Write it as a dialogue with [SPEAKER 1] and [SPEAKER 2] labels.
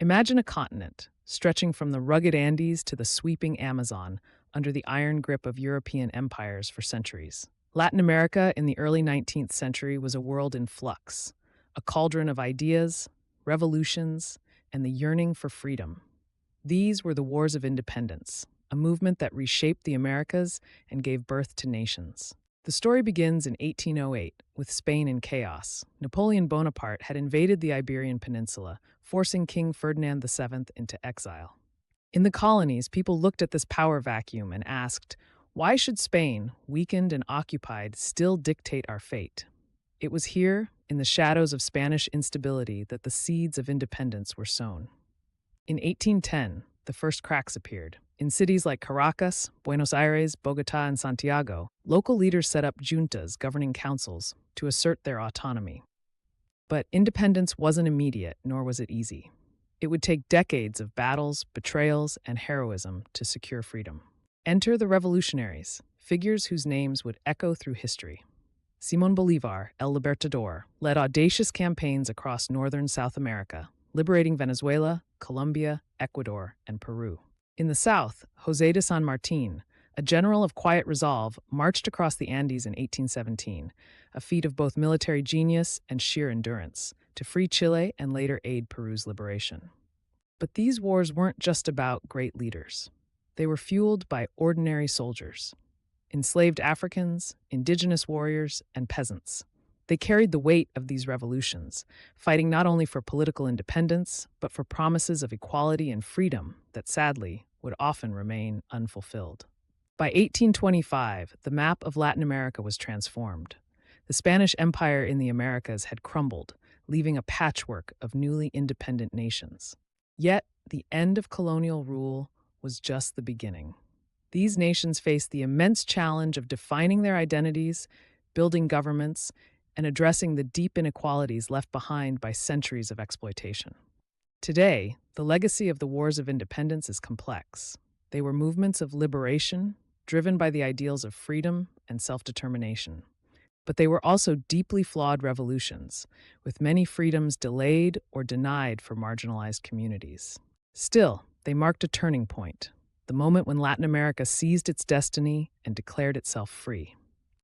[SPEAKER 1] Imagine a continent stretching from the rugged Andes to the sweeping Amazon under the iron grip of European empires for centuries. Latin America in the early 19th century was a world in flux, a cauldron of ideas, revolutions, and the yearning for freedom. These were the wars of independence, a movement that reshaped the Americas and gave birth to nations. The story begins in 1808 with Spain in chaos. Napoleon Bonaparte had invaded the Iberian Peninsula, forcing King Ferdinand VII into exile. In the colonies, people looked at this power vacuum and asked, why should Spain, weakened and occupied, still dictate our fate? It was here, in the shadows of Spanish instability, that the seeds of independence were sown. In 1810, the first cracks appeared. In cities like Caracas, Buenos Aires, Bogotá, and Santiago, local leaders set up juntas, governing councils, to assert their autonomy. But independence wasn't immediate, nor was it easy. It would take decades of battles, betrayals, and heroism to secure freedom. Enter the revolutionaries, figures whose names would echo through history. Simón Bolívar, El Libertador, led audacious campaigns across northern South America, liberating Venezuela, Colombia, Ecuador, and Peru. In the south, José de San Martín, a general of quiet resolve, marched across the Andes in 1817, a feat of both military genius and sheer endurance, to free Chile and later aid Peru's liberation. But these wars weren't just about great leaders. They were fueled by ordinary soldiers, enslaved Africans, indigenous warriors, and peasants. They carried the weight of these revolutions, fighting not only for political independence, but for promises of equality and freedom that, sadly, would often remain unfulfilled. By 1825, the map of Latin America was transformed. The Spanish Empire in the Americas had crumbled, leaving a patchwork of newly independent nations. Yet, the end of colonial rule was just the beginning. These nations faced the immense challenge of defining their identities, building governments, and addressing the deep inequalities left behind by centuries of exploitation. Today, the legacy of the wars of independence is complex. They were movements of liberation, driven by the ideals of freedom and self-determination. But they were also deeply flawed revolutions, with many freedoms delayed or denied for marginalized communities. Still, they marked a turning point, the moment when Latin America seized its destiny and declared itself free.